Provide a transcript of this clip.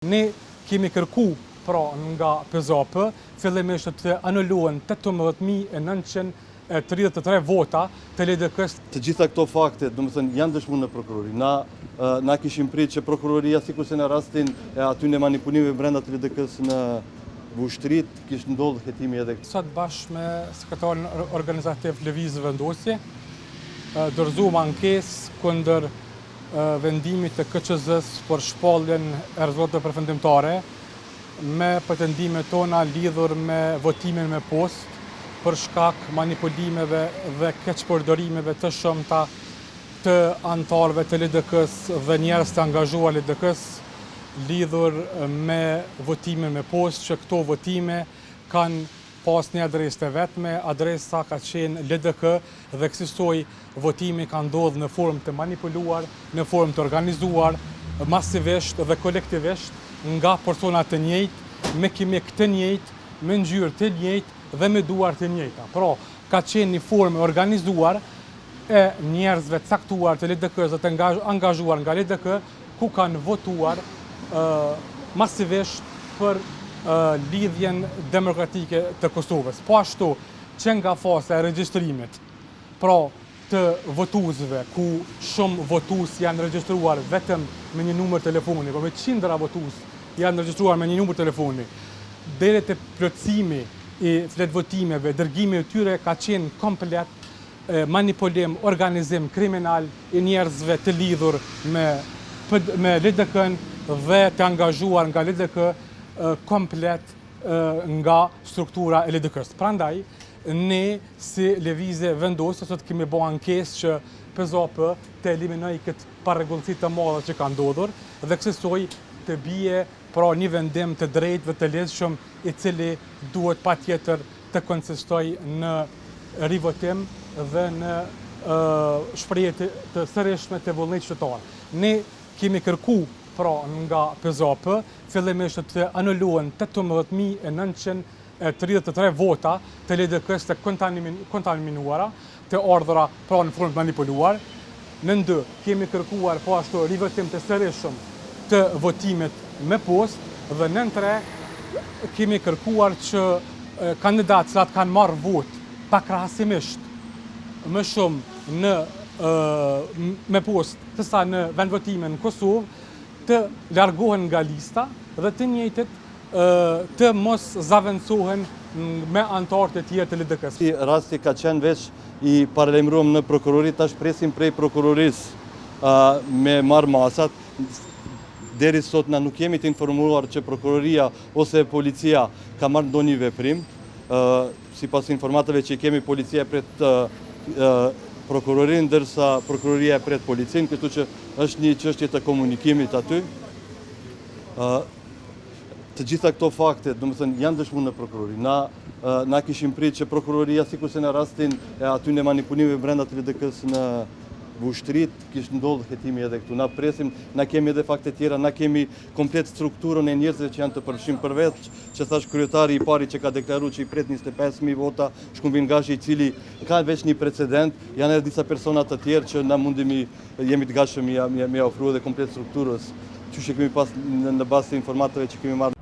Ne kemi kërku nga PZOP fillimisht të anullohen 18.933 vota të LDK-s. Të gjitha këto fakte, janë dëshmuar në prokurori. Na kishim pritë që prokuroria, sikurse në rastin e aty në manipulime brenda të LDK-s në Vushtrrit, kishte ndodhur hetimi edhe Sot bashkë me sekretarin organizativ Lëvizje Vendosje, dorëzuam ankesë kundër vendimit të KQZ-s për shpalljen e rezultateve përfundimtare me pretendimet tona lidhur me votimin me postë për shkak manipulimeve dhe keqpërdorimeve të shumta të anëtarëve të LDK-s dhe njerëz të angazhuar LDK-s lidhur me votimin me postë, që këto votime kanë pas një adresë të vetme, adresa ka qenë LDK dhe kësaj votimi ka ndodhur në formë të manipuluar, në formë të organizuar, masivisht dhe kolektivisht nga persona të njëjtë, me kimik të njëjtë, me ngjyrë të njëjtë dhe me duar të njëjta. Pra, ka qenë një formë organizuar e njerëzve caktuar të LDK-s dhe të angazhuar nga LDK, ku kanë votuar masivisht për lidhjen demokratike të Kosovës. Po ashtu që nga faza e regjistrimit, pra të votuesve, ku shumë votues janë regjistruar vetëm me një numër telefoni, por me qindra votues janë regjistruar me një numër telefoni, deri te plotësimi i flet votimeve, dërgimi i tyre ka qenë komplet manipulim, organizim kriminal i njerëzve të lidhur me LDK-n dhe të angazhuar nga LDK komplet nga struktura e LDK-s. Prandaj, ne si Lëvizje Vendosje sot kemi bërë ankesë që PZOP të eliminoj këtë parregullsi të madhe që ka ndodhur dhe kësaj të bie pra një vendim të drejtë dhe të lehtëshëm i cili duhet patjetër të konsistoj në rivotim dhe në shprehje të sërishme të vullnetit qytetar. Ne kemi kërku nga PZOP fillimisht të anullohen 18.933 vota të LDK-s të kontaminuara, të ardhura në formë manipuluar. Në 2 kemi kërkuar po ashtu rivotim të sërishëm të votimit me postë dhe në 3 kemi kërkuar që kandidatë që kanë marrë votë pakrahasimisht më shumë me postë sesa në vendvotimin në Kosovë të largohen nga lista dhe të njëjtët të mos zaventsohen me anëtarë të tjerë të LDK-s. Rasti ka qenë veç i paralajmëruar në prokurori, tash presim prej prokurorisë me marrë masat. Deri sot na nuk jemi të informuar që prokuroria ose policia ka marrë ndonjë veprim. Sipas informatave që kemi, policia pret prokurorin, ndërsa prokuroria e pret policin, kështu që është një çështje të komunikimit aty. Të gjitha këto fakte, janë dëshmuar në prokurori. Na kishim pritë që prokuroria, sikurse në rastin e aty në manipulime brenda të LDK-s në Vushtrrit, kishte ndodhur hetimi edhe këtu. Na presim, na kemi edhe fakte tjera, na kemi komplet strukturën e njerëzve që janë të përfshirë përveç që thash kryetari i pari që ka deklaruar që i pret 25.000 vota, Shkumbin Gashi, i cili ka veç një precedent, janë edhe disa persona të tjerë që na jemi të gatshëm me ofruar edhe komplet strukturës, që kemi pas në bazë të informatave që kemi marrë.